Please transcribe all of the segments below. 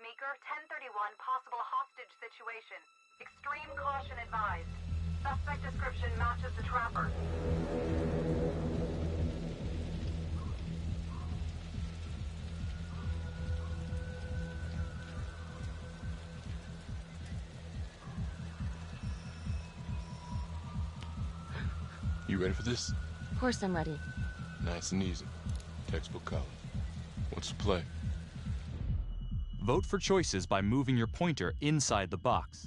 Meeker, 1031, possible hostage situation. Extreme caution advised. Suspect description matches the trapper. You ready for this? Of course I'm ready. Nice and easy. Textbook college. What's the play? Vote for choices by moving your pointer inside the box.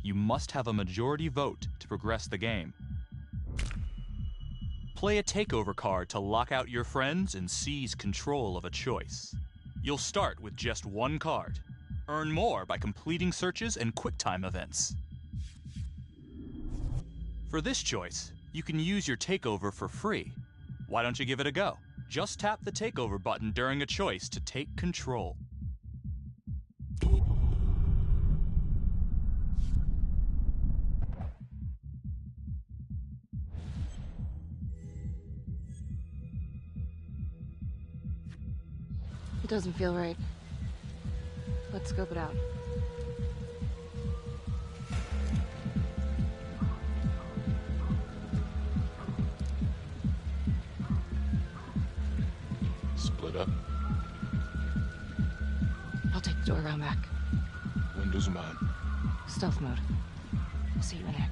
You must have a majority vote to progress the game. Play a takeover card to lock out your friends and seize control of a choice. You'll start with just one card. Earn more by completing searches and QuickTime events. For this choice, you can use your takeover for free. Why don't you give it a go? Just tap the takeover button during a choice to take control. It doesn't feel right. Let's scope it out. Split up. I'll take the door around back. Windows are mine. Stealth mode. I'll see you in there.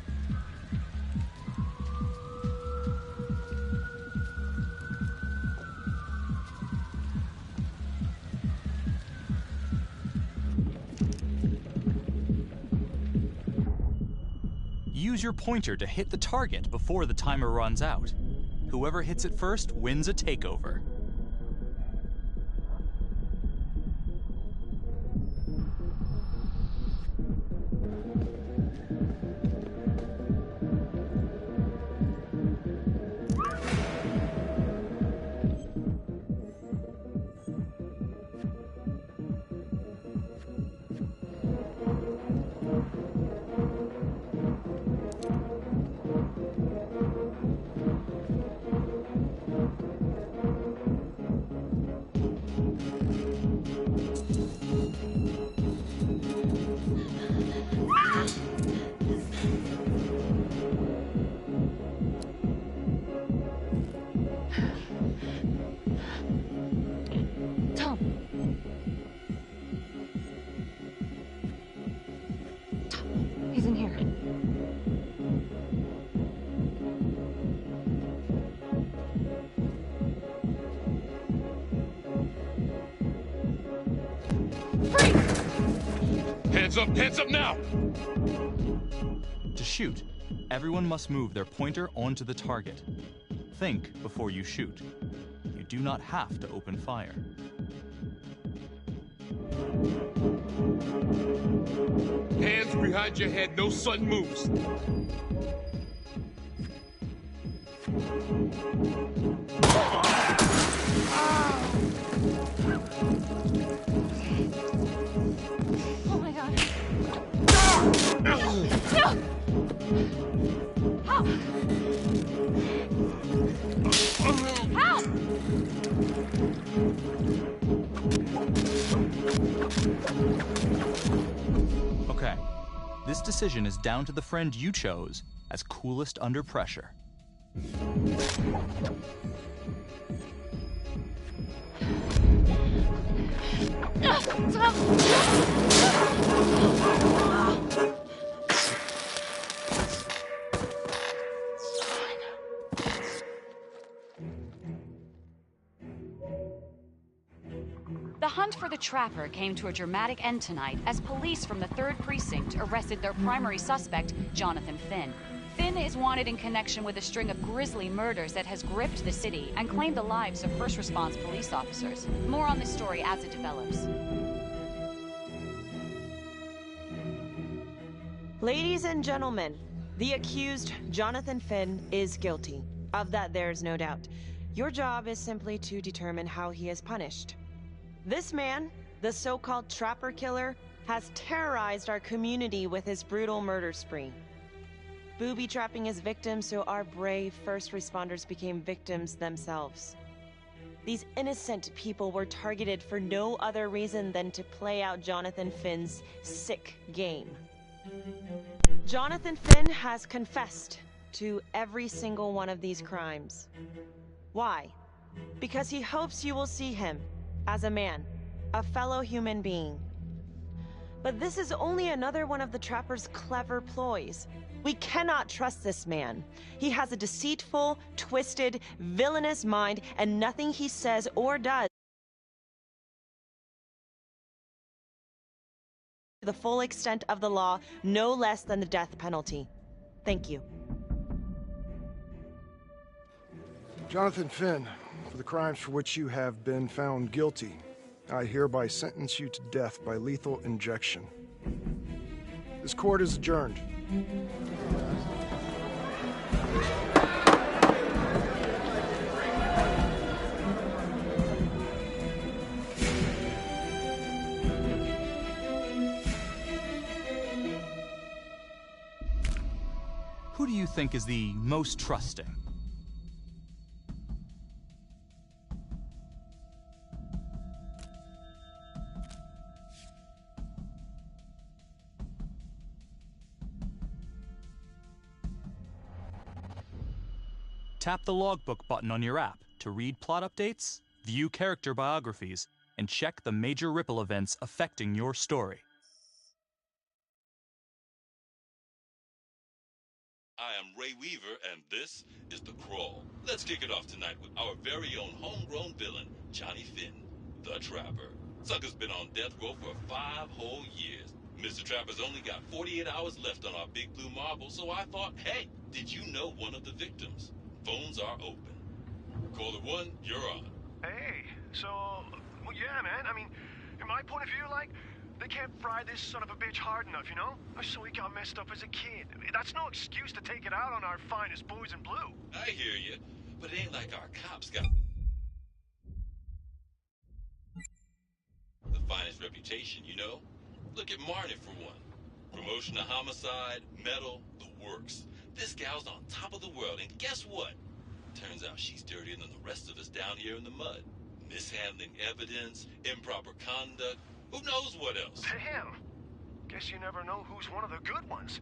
Use your pointer to hit the target before the timer runs out. Whoever hits it first wins a takeover. He's in here. Hands up now! To shoot, everyone must move their pointer onto the target. Think before you shoot. You do not have to open fire. Hands behind your head, no sudden moves. Oh my god. No! Help! Help! Okay, this decision is down to the friend you chose as coolest under pressure. The hunt for the Trapper came to a dramatic end tonight as police from the 3rd Precinct arrested their primary suspect, Jonathan Finn. Finn is wanted in connection with a string of grisly murders that has gripped the city and claimed the lives of first response police officers. More on this story as it develops. Ladies and gentlemen, the accused, Jonathan Finn, is guilty. Of that, there's no doubt. Your job is simply to determine how he is punished. This man, the so-called Trapper Killer, has terrorized our community with his brutal murder spree. Booby-trapping his victims so our brave first responders became victims themselves. These innocent people were targeted for no other reason than to play out Jonathan Finn's sick game. Jonathan Finn has confessed to every single one of these crimes. Why? Because he hopes you will see him as a man, a fellow human being. But this is only another one of the Trapper's clever ploys. We cannot trust this man. He has a deceitful, twisted, villainous mind, and nothing he says or does to the full extent of the law, no less than the death penalty. Thank you. Jonathan Finn, for the crimes for which you have been found guilty, I hereby sentence you to death by lethal injection. This court is adjourned. Who do you think is the most trusting? Tap the logbook button on your app to read plot updates, view character biographies, and check the major ripple events affecting your story. I am Ray Weaver, and this is The Crawl. Let's kick it off tonight with our very own homegrown villain, Johnny Finn, the Trapper. Sucker's been on death row for 5 whole years. Mr. Trapper's only got 48 hours left on our big blue marble, so I thought, hey, did you know one of the victims? Phones are open. Caller 1, you're on. Hey, so, well, yeah, man. I mean, in my point of view, like, they can't fry this son of a bitch hard enough, you know? So he got messed up as a kid. That's no excuse to take it out on our finest boys in blue. I hear you, but it ain't like our cops got the finest reputation, you know? Look at Marnie for one. Promotion to homicide, medal, the works. This gal's on top of the world, and guess what? Turns out she's dirtier than the rest of us down here in the mud. Mishandling evidence, improper conduct, who knows what else? Damn. Guess you never know who's one of the good ones.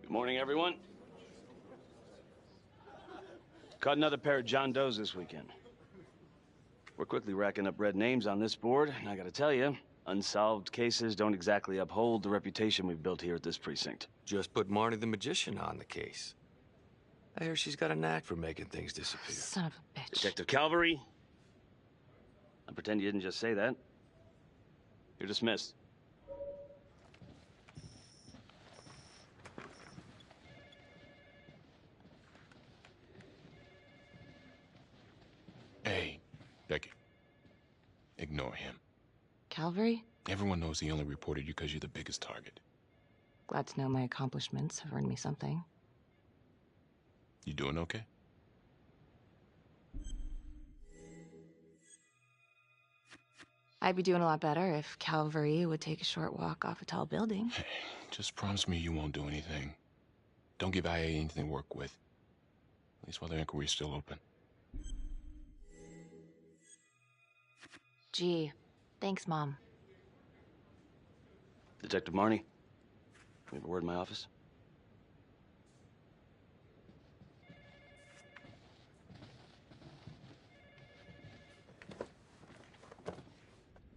Good morning, everyone. Caught another pair of John Does this weekend. We're quickly racking up red names on this board, and I gotta tell you, unsolved cases don't exactly uphold the reputation we've built here at this precinct. Just put Marnie the Magician on the case. I hear she's got a knack for making things disappear. Son of a bitch. Detective Calvary, I pretend you didn't just say that. You're dismissed. Hey, Becky. Ignore him. Calvary? Everyone knows he only reported you because you're the biggest target. Glad to know my accomplishments have earned me something. You doing okay? I'd be doing a lot better if Calvary would take a short walk off a tall building. Hey, just promise me you won't do anything. Don't give IA anything to work with. At least while the inquiry's still open. Gee, thanks, Mom. Detective Marnie, we have a word in my office.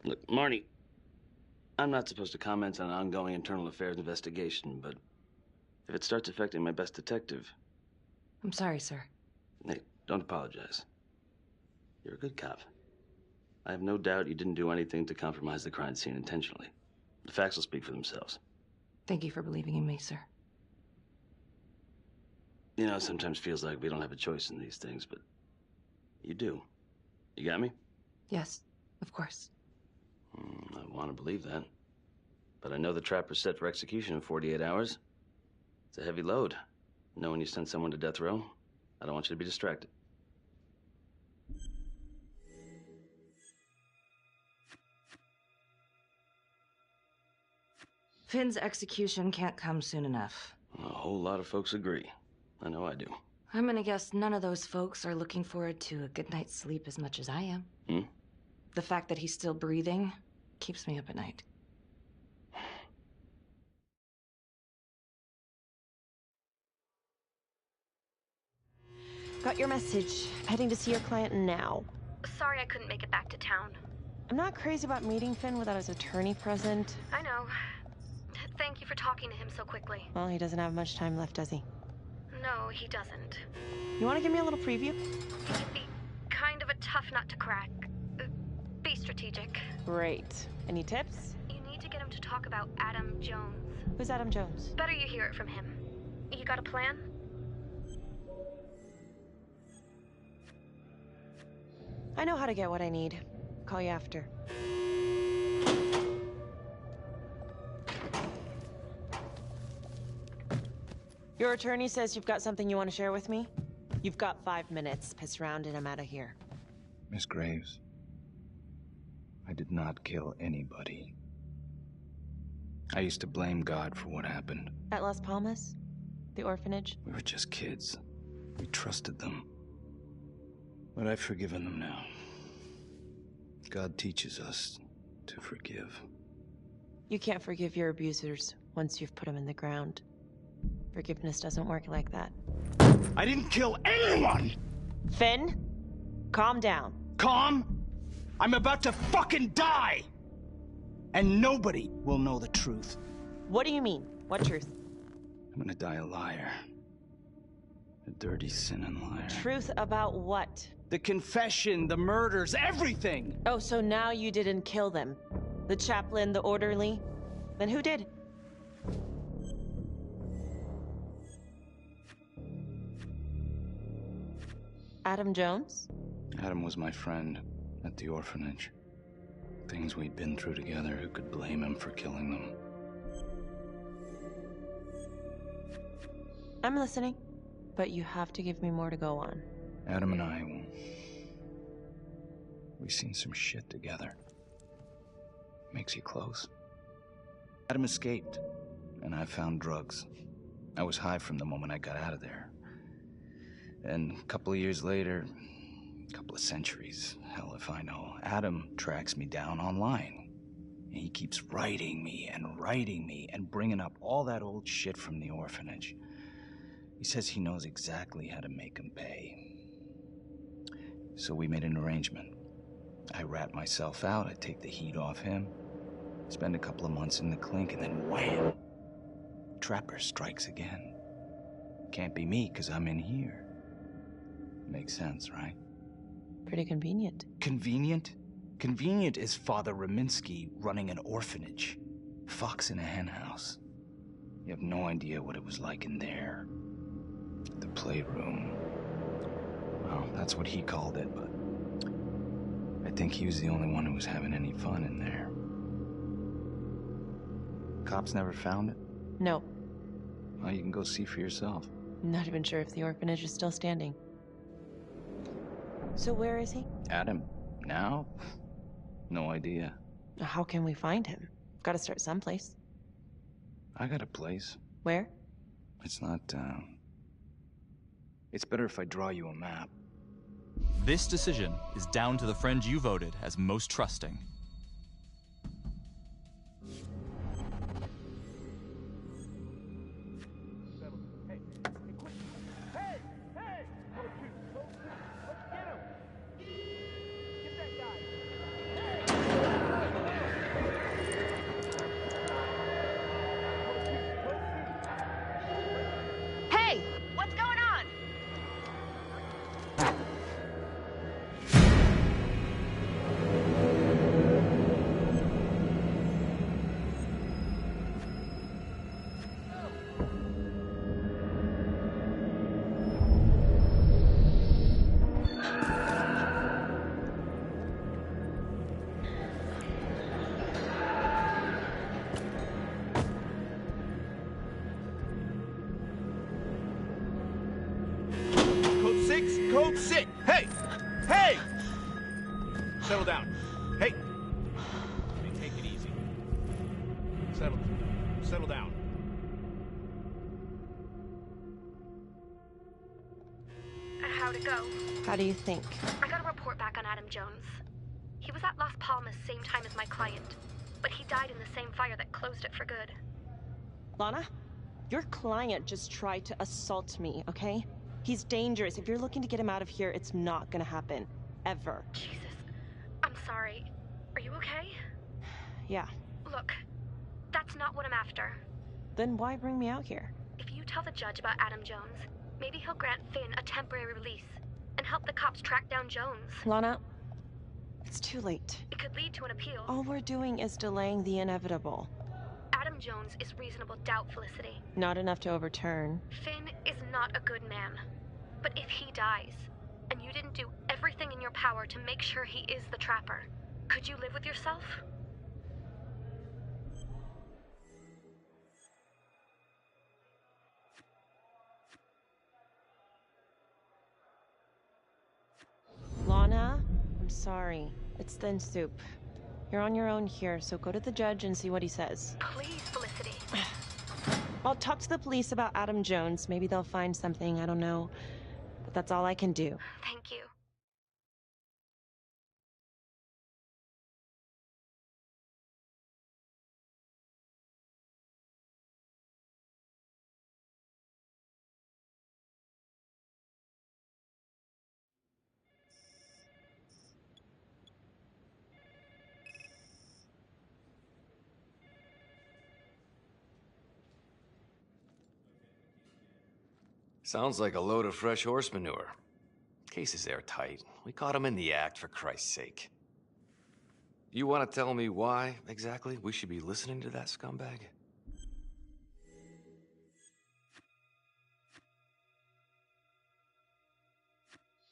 Look, Marnie, I'm not supposed to comment on an ongoing internal affairs investigation, but if it starts affecting my best detective... I'm sorry, sir. Hey, don't apologize. You're a good cop. I have no doubt you didn't do anything to compromise the crime scene intentionally. The facts will speak for themselves. Thank you for believing in me, sir. You know, it sometimes feels like we don't have a choice in these things, but you do. You got me? Yes, of course. I want to believe that. But I know the trapper's set for execution in 48 hours. It's a heavy load. Knowing you sent someone to death row, I don't want you to be distracted. Finn's execution can't come soon enough. A whole lot of folks agree. I know I do. I'm gonna guess none of those folks are looking forward to a good night's sleep as much as I am. The fact that he's still breathing keeps me up at night. Got your message. Heading to see your client now. Sorry I couldn't make it back to town. I'm not crazy about meeting Finn without his attorney present. I know. Thank you for talking to him so quickly. Well, he doesn't have much time left, does he? No, he doesn't. You want to give me a little preview? He'd be kind of a tough nut to crack. Be strategic. Great. Any tips? You need to get him to talk about Adam Jones. Who's Adam Jones? Better you hear it from him. You got a plan? I know how to get what I need. Call you after. Your attorney says you've got something you want to share with me? You've got 5 minutes. Piss around and I'm out of here. Miss Graves, I did not kill anybody. I used to blame God for what happened. At Las Palmas? The orphanage? We were just kids. We trusted them. But I've forgiven them now. God teaches us to forgive. You can't forgive your abusers once you've put them in the ground. Forgiveness doesn't work like that. I didn't kill anyone! Finn, calm down. Calm? I'm about to fucking die! And nobody will know the truth. What do you mean? What truth? I'm gonna die a liar. A dirty, sinning liar. Truth about what? The confession, the murders, everything! Oh, so now you didn't kill them? The chaplain, the orderly? Then who did? Adam Jones? Adam was my friend at the orphanage. Things we'd been through together, who could blame him for killing them? I'm listening, but you have to give me more to go on. Adam and I, we've seen some shit together. Makes you close. Adam escaped, and I found drugs. I was high from the moment I got out of there. And a couple of years later, a couple of centuries, hell if I know, Adam tracks me down online. And he keeps writing me and bringing up all that old shit from the orphanage. He says he knows exactly how to make him pay. So we made an arrangement. I rat myself out, I take the heat off him, spend a couple of months in the clink, and then wham! Trapper strikes again. Can't be me, 'cause I'm in here. Makes sense, right? Pretty convenient. Convenient? Convenient is Father Raminsky running an orphanage. Fox in a henhouse. You have no idea what it was like in there. The playroom. Well, that's what he called it, but I think he was the only one who was having any fun in there. Cops never found it? No. Well, you can go see for yourself. I'm not even sure if the orphanage is still standing. So where is he? Adam? Now? No idea. How can we find him? Gotta start someplace. I got a place. Where? It's not, It's better if I draw you a map. This decision is down to the friend you voted as most trusting. sit! Hey! Hey! Settle down. Hey! Take it easy. Settle down. How'd it go? How do you think? I got a report back on Adam Jones. He was at Las Palmas same time as my client, but he died in the same fire that closed it for good. Lana, your client just tried to assault me, okay? He's dangerous. If you're looking to get him out of here, it's not gonna happen. Ever. Jesus. I'm sorry. Are you okay? Yeah. Look, that's not what I'm after. Then why bring me out here? If you tell the judge about Adam Jones, maybe he'll grant Finn a temporary release and help the cops track down Jones. Lana, it's too late. It could lead to an appeal. All we're doing is delaying the inevitable. Adam Jones is reasonable doubt, Felicity. Not enough to overturn. Finn is not a good man. But if he dies, and you didn't do everything in your power to make sure he is the trapper, could you live with yourself? Lana, I'm sorry. It's thin soup. You're on your own here, so go to the judge and see what he says. Please, Felicity. I'll talk to the police about Adam Jones. Maybe they'll find something, I don't know. But that's all I can do. Thank you. Sounds like a load of fresh horse manure. Case is airtight. We caught him in the act, for Christ's sake. You want to tell me why, exactly, we should be listening to that scumbag?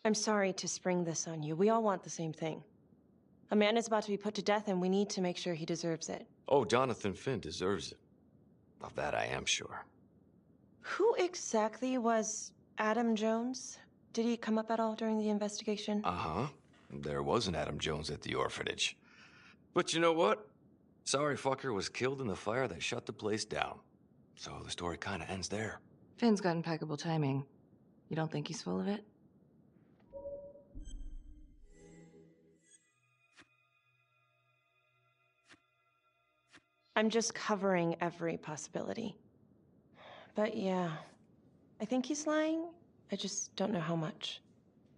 I'm sorry to spring this on you. We all want the same thing. A man is about to be put to death, and we need to make sure he deserves it. Oh, Jonathan Finn deserves it. Of that I am sure. Who exactly was Adam Jones? Did he come up at all during the investigation? Uh-huh. There was an Adam Jones at the orphanage. But you know what? Sorry fucker was killed in the fire that shut the place down. So the story kind of ends there. Finn's got impeccable timing. You don't think he's full of it? I'm just covering every possibility. But yeah, I think he's lying. I just don't know how much.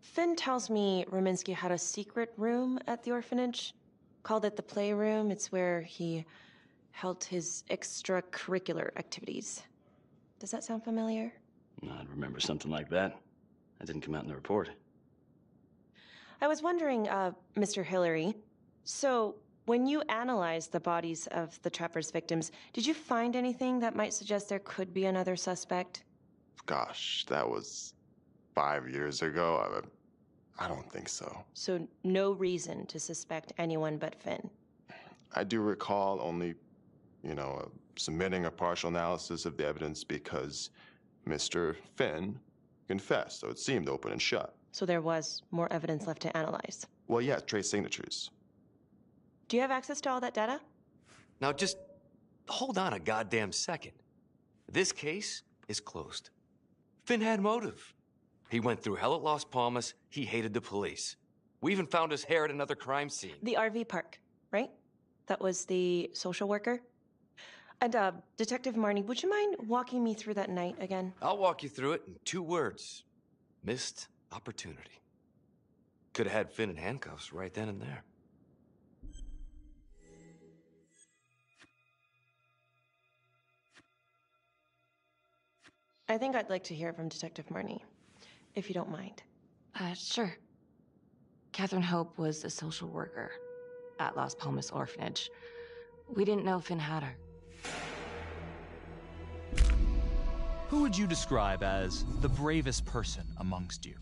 Finn tells me Rominsky had a secret room at the orphanage. Called it the playroom. It's where he held his extracurricular activities. Does that sound familiar? I'd remember something like that. That didn't come out in the report. I was wondering, Mr. Hillary, so when you analyzed the bodies of the trapper's victims, did you find anything that might suggest there could be another suspect? Gosh, that was 5 years ago. I don't think so. So no reason to suspect anyone but Finn? I do recall only, submitting a partial analysis of the evidence because Mr. Finn confessed, so it seemed open and shut. So there was more evidence left to analyze? Well, yeah, trace signatures. Do you have access to all that data? Now just hold on a goddamn second. This case is closed. Finn had motive. He went through hell at Las Palmas. He hated the police. We even found his hair at another crime scene. The RV park, right? That was the social worker? And, Detective Marnie, would you mind walking me through that night again? I'll walk you through it in 2 words. Missed opportunity. Could have had Finn in handcuffs right then and there. I think I'd like to hear from Detective Marnie, if you don't mind. Sure. Catherine Hope was a social worker at Las Palmas Orphanage. We didn't know Finn had her. Who would you describe as the bravest person amongst you?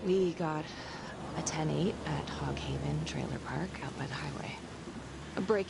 We got a 10-8 at Hog Haven Trailer Park out by the highway. A break.